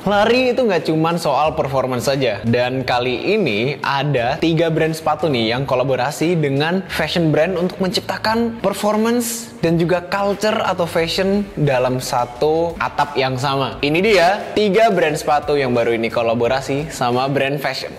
Lari itu nggak cuman soal performance saja. Dan kali ini ada 3 brand sepatu nih yang kolaborasi dengan fashion brand untuk menciptakan performance dan juga culture atau fashion dalam satu atap yang sama. Ini dia 3 brand sepatu yang baru ini kolaborasi sama brand fashion.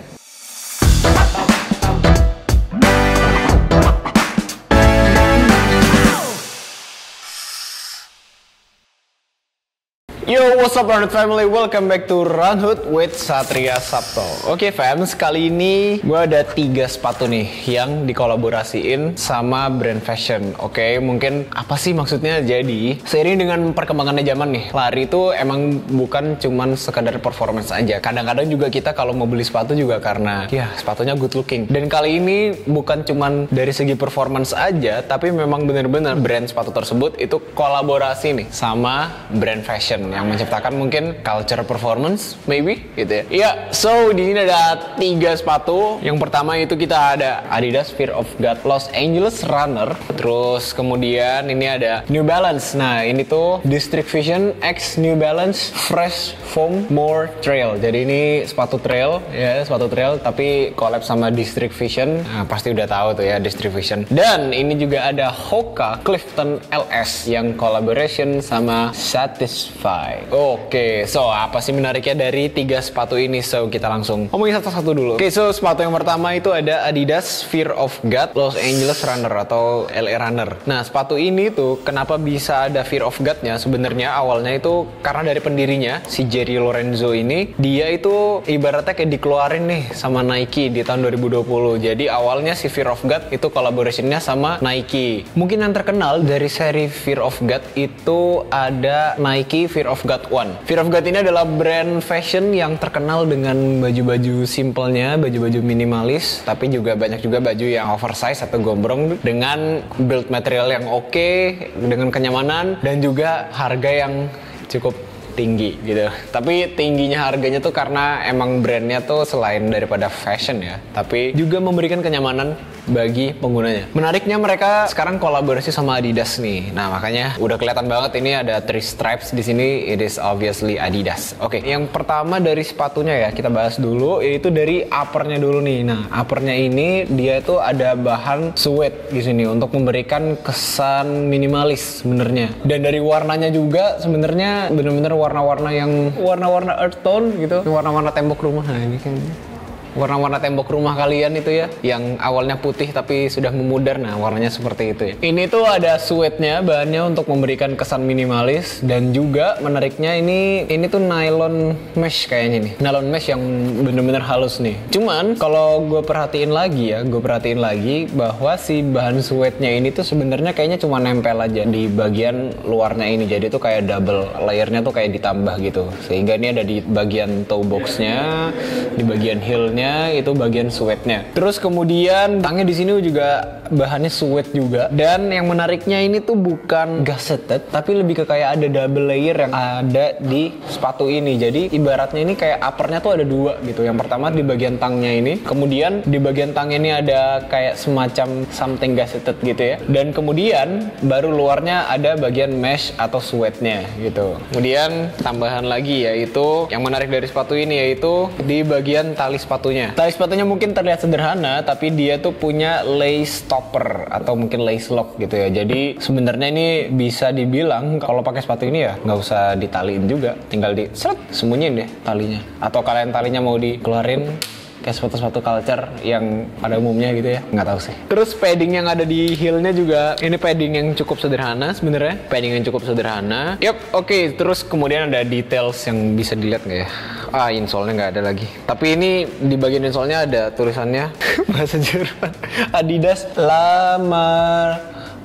Yo, what's up Runhood family? Welcome back to Runhood with Satria Sabto. Oke fans, kali ini gue ada 3 sepatu nih yang dikolaborasiin sama brand fashion. Oke, mungkin apa sih maksudnya? Jadi, seiring dengan perkembangannya zaman nih, lari itu emang bukan cuman sekadar performance aja. Kadang-kadang juga kita kalau mau beli sepatu juga karena ya sepatunya good looking. Dan kali ini bukan cuman dari segi performance aja, tapi memang bener-bener brand sepatu tersebut itu kolaborasi nih sama brand fashion yang menciptakan mungkin culture performance, maybe gitu ya. Iya, so di sini ada 3 sepatu. Yang pertama itu kita ada Adidas Fear of God Los Angeles Runner. Terus kemudian ini ada New Balance. Nah ini tuh District Vision X New Balance Fresh Foam More Trail. Jadi ini sepatu trail ya, sepatu trail tapi collab sama District Vision. Nah, pasti udah tahu tuh ya District Vision. Dan ini juga ada Hoka Clifton LS yang collaboration sama Satisfy. Oke, so apa sih menariknya dari 3 sepatu ini? So kita langsung ngomongin satu-satu dulu. Oke, so sepatu yang pertama itu ada Adidas Fear of God Los Angeles Runner atau LA Runner. Nah sepatu ini tuh kenapa bisa ada Fear of God-nya? Sebenarnya awalnya itu karena dari pendirinya si Jerry Lorenzo ini, dia itu ibaratnya kayak dikeluarin nih sama Nike di tahun 2020. Jadi awalnya si Fear of God itu collaboration-nya sama Nike. Mungkin yang terkenal dari seri Fear of God itu ada Nike Fear of God One. Fear of God ini adalah brand fashion yang terkenal dengan baju-baju simpelnya, baju-baju minimalis, tapi juga banyak juga baju yang oversize atau gombrong dengan build material yang oke, dengan kenyamanan dan juga harga yang cukup tinggi gitu. Tapi tingginya harganya tuh karena emang brandnya tuh selain daripada fashion ya, tapi juga memberikan kenyamanan bagi penggunanya. Menariknya mereka sekarang kolaborasi sama Adidas nih. Nah makanya udah kelihatan banget ini ada 3 stripes di sini. It is obviously Adidas. Oke, yang pertama dari sepatunya ya kita bahas dulu, yaitu dari uppernya dulu nih. Nah uppernya ini dia itu ada bahan suede di sini untuk memberikan kesan minimalis sebenarnya. Dan dari warnanya juga sebenarnya bener-bener warna-warna yang warna-warna earth tone gitu, warna-warna tembok rumah. Nah ini kayaknya warna-warna tembok rumah kalian itu ya, yang awalnya putih tapi sudah memudar. Nah warnanya seperti itu ya. Ini tuh ada suede-nya, bahannya untuk memberikan kesan minimalis. Dan juga menariknya ini tuh nylon mesh kayaknya nih, nylon mesh yang bener-bener halus nih. Cuman kalau gue perhatiin lagi bahwa si bahan suede-nya ini tuh sebenarnya kayaknya cuma nempel aja di bagian luarnya ini. Jadi tuh kayak double layernya tuh kayak ditambah gitu, sehingga ini ada di bagian toe box-nya, di bagian heel-nya itu bagian suede-nya. Terus kemudian tangnya di sini juga bahannya suede juga. Dan yang menariknya ini tuh bukan gusseted, tapi lebih ke kayak ada double layer yang ada di sepatu ini. Jadi ibaratnya ini kayak uppernya tuh ada 2 gitu. Yang pertama di bagian tangnya ini, kemudian di bagian tang ini ada kayak semacam something gusseted gitu ya. Dan kemudian baru luarnya ada bagian mesh atau suede-nya gitu. Kemudian tambahan lagi yaitu yang menarik dari sepatu ini yaitu di bagian tali sepatunya. Tali sepatunya mungkin terlihat sederhana, tapi dia tuh punya lace stopper atau mungkin lace lock gitu ya. Jadi sebenarnya ini bisa dibilang kalau pakai sepatu ini ya nggak usah ditaliin juga, tinggal di sembunyiin deh talinya. Atau kalian talinya mau dikeluarin kayak sepatu-sepatu culture yang pada umumnya gitu ya, nggak tahu sih. Terus padding yang ada di heelnya juga ini padding yang cukup sederhana sebenarnya, padding yang cukup sederhana. Yup, oke. Terus kemudian ada details yang bisa dilihat nggak ya? Insole-nya nggak ada lagi. Tapi ini di bagian insole-nya ada tulisannya bahasa Jerman. Adidas La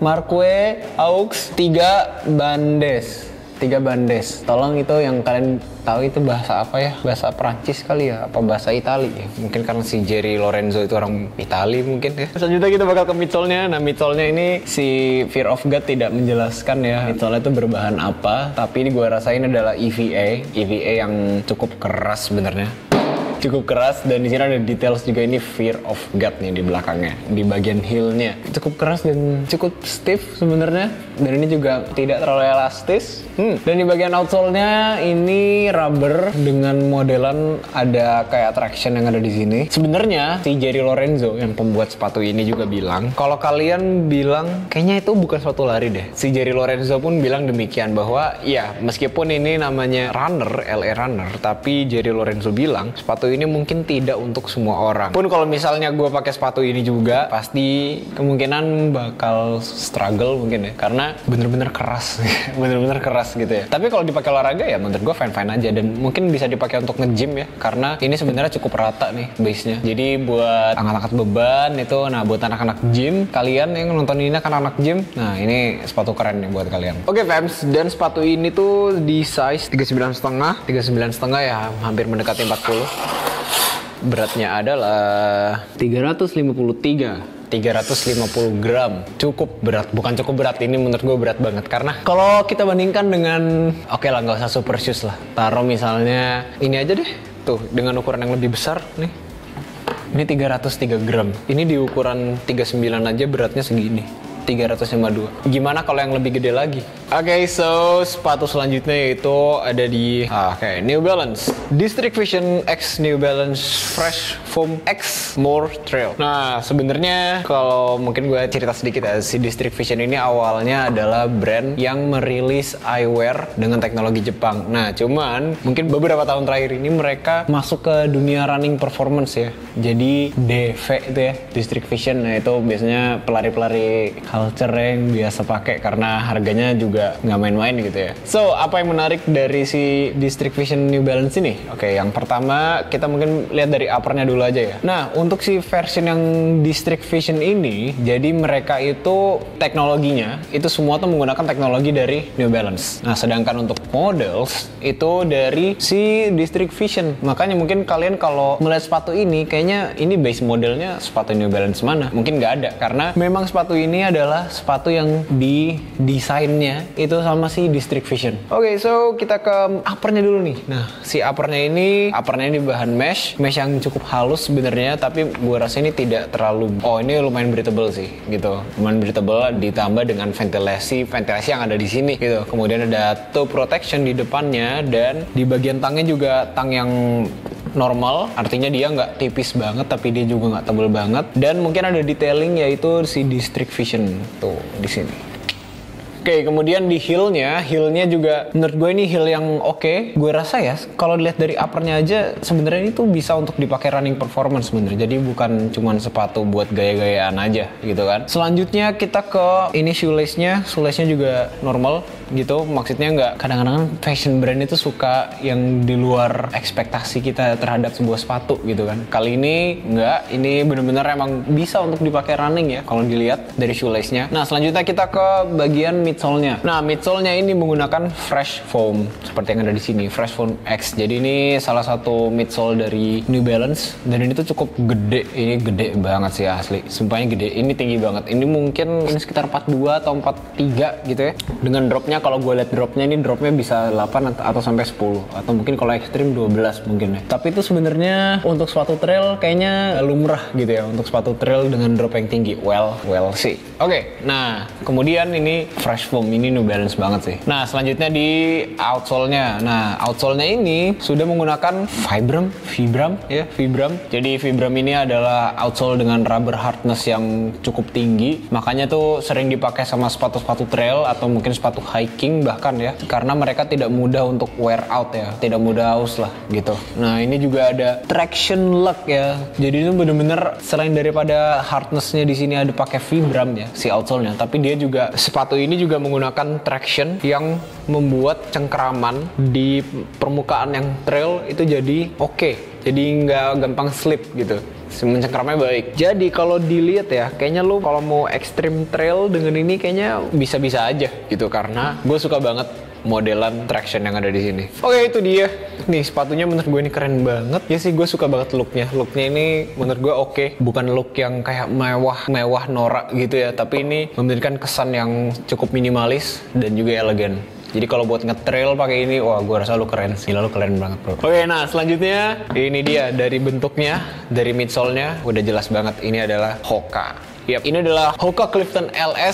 Marque Aux 3 Bandes. Tolong itu yang kalian tahu itu bahasa apa ya? Bahasa Prancis kali ya? Apa bahasa Itali ya? Mungkin karena si Jerry Lorenzo itu orang Itali mungkin ya. Selanjutnya kita bakal ke midsole-nya. Nah midsole-nya ini si Fear of God tidak menjelaskan ya midsole itu berbahan apa. Tapi ini gue rasain adalah EVA yang cukup keras sebenarnya. cukup keras, dan di sini ada details juga, ini Fear of God nih di belakangnya, di bagian heel-nya. Cukup keras dan cukup stiff sebenarnya, dan ini juga tidak terlalu elastis. Dan di bagian outsole-nya ini rubber dengan modelan ada kayak traction yang ada di sini. Sebenarnya si Jerry Lorenzo yang pembuat sepatu ini juga bilang, kalau kalian bilang kayaknya itu bukan sepatu lari deh. Si Jerry Lorenzo pun bilang demikian, bahwa ya meskipun ini namanya runner, LA Runner, tapi Jerry Lorenzo bilang sepatu ini mungkin tidak untuk semua orang. Pun kalau misalnya gue pakai sepatu ini juga, pasti kemungkinan bakal struggle mungkin ya, karena bener-bener keras, bener-bener keras gitu ya. Tapi kalau dipakai olahraga ya menurut gue fine-fine aja, dan mungkin bisa dipakai untuk nge-gym ya, karena ini sebenarnya cukup rata nih base-nya. Jadi buat angkat-angkat beban itu, nah buat anak-anak gym, kalian yang nonton ini kan anak gym, nah ini sepatu keren nih buat kalian. Oke fans, dan sepatu ini tuh di size 39,5, 39,5 ya, hampir mendekati 40. Beratnya adalah 350 gram. Cukup berat, bukan cukup berat, ini menurut gue berat banget. Karena kalau kita bandingkan dengan, oke lah nggak usah super shoes lah, taruh misalnya ini aja deh, tuh dengan ukuran yang lebih besar nih, ini 303 gram. Ini di ukuran 39 aja beratnya segini, 352. Gimana kalau yang lebih gede lagi? Oke, so sepatu selanjutnya yaitu ada di New Balance District Vision X New Balance Fresh Foam X More Trail. Nah, sebenarnya kalau mungkin gue cerita sedikit ya, si District Vision ini awalnya adalah brand yang merilis eyewear dengan teknologi Jepang. Nah, cuman mungkin beberapa tahun terakhir ini mereka masuk ke dunia running performance ya. Jadi DV itu ya, District Vision. Nah, itu biasanya pelari-pelari culture yang biasa pakai karena harganya juga nggak main-main gitu ya. So, apa yang menarik dari si District Vision New Balance ini? Oke, yang pertama kita mungkin lihat dari uppernya dulu aja ya. Nah, untuk si version yang District Vision ini, jadi mereka itu teknologinya itu semua tuh menggunakan teknologi dari New Balance. Nah, sedangkan untuk models itu dari si District Vision. Makanya mungkin kalian kalau melihat sepatu ini, kayaknya ini base modelnya sepatu New Balance mana? Mungkin nggak ada, karena memang sepatu ini adalah sepatu yang di desainnya itu sama si District Vision. Oke, so kita ke uppernya dulu nih. Nah, si uppernya ini bahan mesh yang cukup halus sebenarnya, tapi gue rasa ini tidak terlalu, ini lumayan breathable sih gitu. Lumayan breathable ditambah dengan ventilasi yang ada di sini gitu. Kemudian ada toe protection di depannya, dan di bagian tangnya juga tang yang normal, artinya dia nggak tipis banget tapi dia juga nggak tebal banget, dan mungkin ada detailing yaitu si District Vision tuh di sini. Oke, kemudian di heelnya juga menurut gue ini heel yang oke. Gue rasa ya, kalau dilihat dari uppernya aja, sebenarnya ini tuh bisa untuk dipakai running performance sebenarnya. Jadi bukan cuman sepatu buat gaya-gayaan aja gitu kan. Selanjutnya kita ke ini shoelace-nya juga normal gitu. Maksudnya nggak, kadang-kadang fashion brand itu suka yang di luar ekspektasi kita terhadap sebuah sepatu gitu kan. Kali ini nggak, ini bener-bener emang bisa untuk dipakai running ya kalau dilihat dari shoelace-nya. Nah, selanjutnya kita ke bagian midsole-nya. Nah, midsole-nya ini menggunakan Fresh Foam seperti yang ada di sini, Fresh Foam X. Jadi ini salah satu midsole dari New Balance, dan ini tuh cukup gede. Ini gede banget sih asli. Sumpahnya gede. Ini tinggi banget. Ini mungkin sekitar 42 atau 43 gitu ya. Dengan dropnya, kalau gue lihat dropnya bisa 8 atau sampai 10, atau mungkin kalau ekstrim 12 mungkin ya. Tapi itu sebenarnya untuk sepatu trail kayaknya lumrah gitu ya, untuk sepatu trail dengan drop yang tinggi. Well sih. Oke, nah kemudian ini Fresh Foam, ini New Balance banget sih. Nah, selanjutnya di outsole-nya. Nah, outsole-nya ini sudah menggunakan Vibram. Jadi Vibram ini adalah outsole dengan rubber hardness yang cukup tinggi. Makanya tuh sering dipakai sama sepatu-sepatu trail atau mungkin sepatu hiking bahkan ya. Karena mereka tidak mudah untuk wear out ya, tidak mudah aus lah gitu. Nah, ini juga ada traction lock ya. Jadi itu bener-bener selain daripada hardness-nya di sini ada pakai Vibram ya si outsole-nya, tapi dia juga, sepatu ini juga menggunakan traction yang membuat cengkeraman di permukaan yang trail itu jadi oke. Jadi nggak gampang slip gitu. Mencengkeramnya baik. Jadi kalau dilihat ya, kayaknya lu kalau mau extreme trail dengan ini kayaknya bisa-bisa aja gitu, karena gue suka banget modelan traction yang ada di sini. Oke, itu dia. Nih sepatunya menurut gue ini keren banget. Ya sih, gue suka banget looknya. Looknya ini menurut gue oke. Bukan look yang kayak mewah norak gitu ya, tapi ini memberikan kesan yang cukup minimalis dan juga elegan. Jadi kalau buat nge-trail pakai ini, wah gue rasa lu keren sih. Gila, lu keren banget bro. Oke, nah selanjutnya ini dia dari bentuknya, dari midsole-nya udah jelas banget ini adalah Hoka. Yap, ini adalah Hoka Clifton LS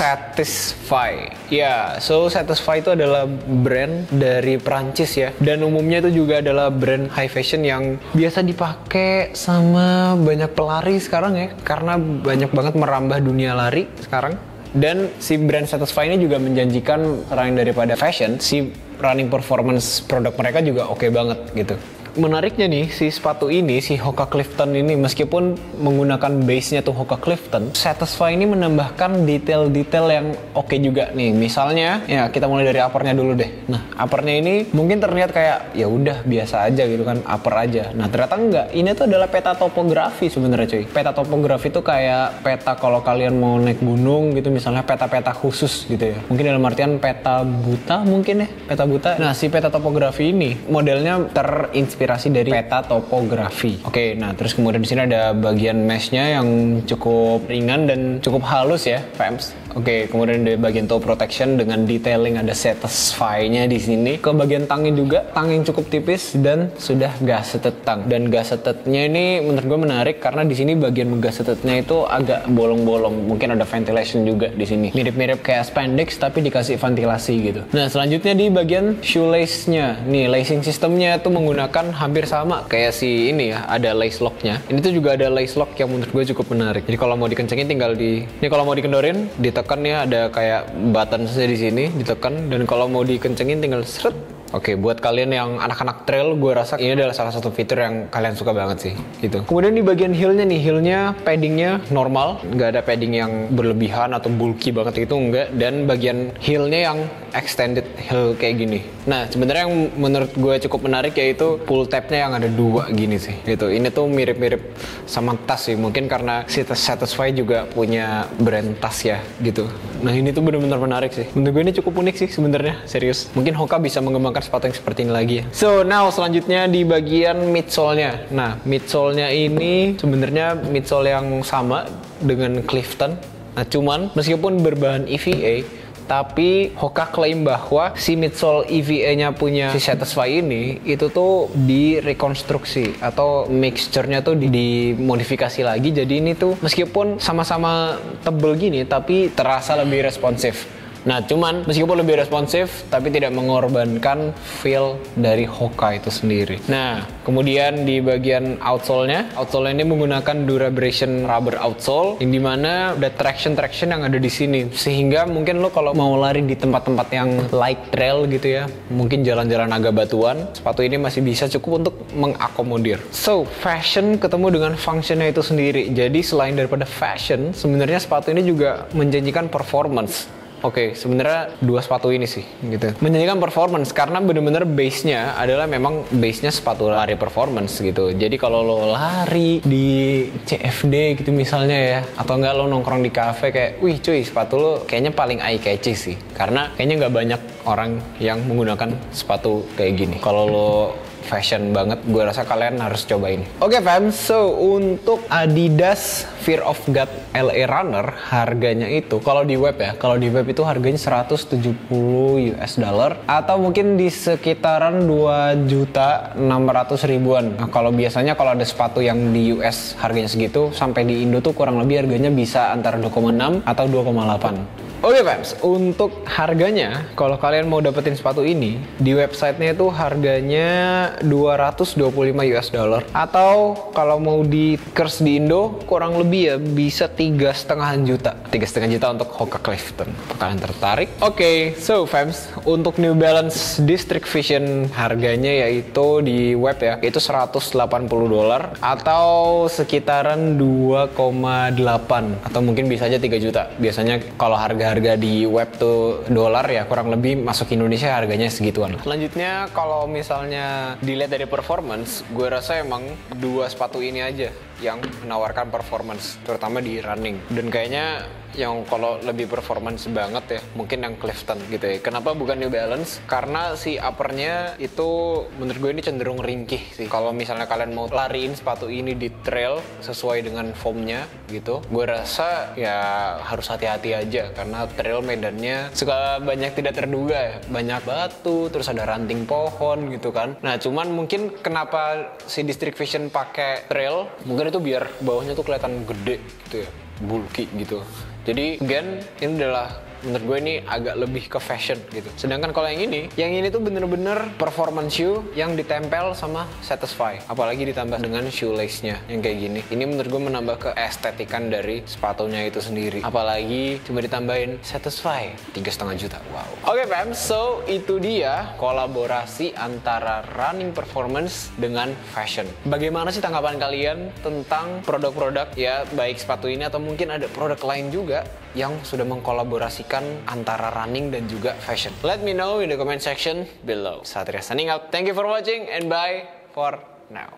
Satisfy. Ya, so Satisfy itu adalah brand dari Prancis ya. Dan umumnya itu juga adalah brand high fashion yang biasa dipakai sama banyak pelari sekarang ya. Karena banyak banget merambah dunia lari sekarang. Dan si brand Satisfy ini juga menjanjikan selain daripada fashion, si running performance produk mereka juga oke banget gitu. Menariknya nih, si sepatu ini, si Hoka Clifton ini, meskipun menggunakan base-nya tuh Hoka Clifton, Satisfy ini menambahkan detail-detail yang oke juga nih. Misalnya, ya kita mulai dari uppernya dulu deh. Nah, uppernya ini mungkin terlihat kayak ya udah biasa aja gitu kan, upper aja. Nah, ternyata enggak. Ini tuh adalah peta topografi sebenarnya cuy. Peta topografi tuh kayak peta kalau kalian mau naik gunung gitu, misalnya peta-peta khusus gitu ya. Mungkin dalam artian peta buta mungkin ya, peta buta. Nah, si peta topografi ini modelnya terinspirasi dari peta topografi. Oke, nah terus kemudian di sini ada bagian meshnya yang cukup ringan dan cukup halus ya, fams. Oke, kemudian di bagian toe protection dengan detailing ada Satisfy-nya di sini. Ke bagian tangnya juga, tang yang cukup tipis dan sudah gazetted tang. Dan gazetted-nya ini menurut gue menarik karena di sini bagian gazetted-nya itu agak bolong-bolong. Mungkin ada ventilation juga di sini. Mirip-mirip kayak spandex tapi dikasih ventilasi gitu. Nah, selanjutnya di bagian shoelace-nya. Nih, lacing systemnya tuh menggunakan hampir sama kayak si ini ya, ada lace lock-nya. Ini tuh juga ada lace lock yang menurut gue cukup menarik. Jadi kalau mau dikencengin tinggal ini kalau mau dikendorin, ditekan ya, ada kayak button saja di sini, ditekan, dan kalau mau dikencengin tinggal seret. Oke, buat kalian yang anak-anak trail, gue rasa ini adalah salah satu fitur yang kalian suka banget sih, gitu. Kemudian di bagian heel-nya nih, heel-nya paddingnya normal, nggak ada padding yang berlebihan atau bulky banget itu enggak, dan bagian heel-nya yang extended heel kayak gini. Nah, sebenarnya yang menurut gue cukup menarik yaitu pull tab-nya yang ada dua gini sih, gitu. Ini tuh mirip-mirip sama tas sih, mungkin karena si Satisfy juga punya brand tas ya, gitu. Nah, ini tuh benar-benar menarik sih. Menurut gue ini cukup unik sih sebenarnya, serius. Mungkin Hoka bisa mengembangkan sepatu yang seperti ini lagi ya. So, now selanjutnya di bagian midsole-nya. Nah, midsole-nya ini sebenarnya midsole yang sama dengan Clifton. Nah, cuman meskipun berbahan EVA, tapi Hoka klaim bahwa si midsole EVA-nya punya si Satisfy ini itu tuh direkonstruksi atau mixture-nya tuh dimodifikasi lagi. Jadi ini tuh meskipun sama-sama tebel gini tapi terasa lebih responsif. Nah, cuman meskipun lebih responsif, tapi tidak mengorbankan feel dari Hoka itu sendiri. Nah, kemudian di bagian outsole-nya ini menggunakan Durabration rubber outsole, yang dimana ada traction yang ada di sini. Sehingga mungkin lo kalau mau lari di tempat-tempat yang light trail gitu ya, mungkin jalan-jalan agak batuan, sepatu ini masih bisa cukup untuk mengakomodir. So, fashion ketemu dengan functionnya itu sendiri. Jadi selain daripada fashion, sebenarnya sepatu ini juga menjanjikan performance. Oke, sebenarnya dua sepatu ini sih gitu. Menjanjikan performance karena bener-bener base-nya adalah memang base-nya sepatu lari performance gitu. Jadi kalau lo lari di CFD gitu misalnya ya, atau enggak lo nongkrong di cafe kayak, wih cuy sepatu lo kayaknya paling eye catchy sih. Karena kayaknya nggak banyak orang yang menggunakan sepatu kayak gini. Kalau lo fashion banget, gue rasa kalian harus coba ini. Oke fam, so untuk Adidas Fear of God LA Runner harganya itu kalau di web ya, kalau di web itu harganya 170 US dollar atau mungkin di sekitaran 2.600.000-an. Nah, kalau biasanya kalau ada sepatu yang di US harganya segitu, sampai di Indo tuh kurang lebih harganya bisa antara 2,6 atau 2,8. Oke fans, untuk harganya kalau kalian mau dapetin sepatu ini di websitenya itu harganya 225 US dollar atau kalau mau di kurs di Indo kurang lebih ya bisa 3,5 juta. 3,5 juta untuk Hoka Clifton. Kalian tertarik? Oke, so fans, untuk New Balance District Vision harganya yaitu di web ya itu 180 dolar atau sekitaran 2,8 atau mungkin bisa aja 3 juta. Biasanya kalau harga di web tuh dolar ya kurang lebih masuk Indonesia harganya segituan. Selanjutnya kalau misalnya dilihat dari performance, gue rasa emang dua sepatu ini aja yang menawarkan performance terutama di running, dan kayaknya yang kalau lebih performance banget ya, mungkin yang Clifton gitu ya. Kenapa bukan New Balance? Karena si uppernya itu menurut gue ini cenderung ringkih sih. Kalau misalnya kalian mau lariin sepatu ini di trail sesuai dengan foamnya gitu, gue rasa ya harus hati-hati aja karena trail medannya suka banyak tidak terduga ya. Banyak batu, terus ada ranting pohon gitu kan. Nah cuman mungkin kenapa si District Vision pakai trail, mungkin itu biar bawahnya tuh kelihatan gede gitu ya, bulky gitu. Jadi again, ini adalah menurut gue ini agak lebih ke fashion gitu. Sedangkan kalau yang ini tuh bener-bener performance shoe yang ditempel sama Satisfy. Apalagi ditambah dengan shoelace-nya yang kayak gini. Ini menurut gue menambah keestetikan dari sepatunya itu sendiri. Apalagi cuma ditambahin Satisfy 3,5 juta. Wow. Oke fam, so itu dia kolaborasi antara running performance dengan fashion. Bagaimana sih tanggapan kalian tentang produk-produk ya, baik sepatu ini atau mungkin ada produk lain juga yang sudah mengkolaborasikan antara running dan juga fashion? Let me know in the comment section below. Satria signing out. Thank you for watching and bye for now.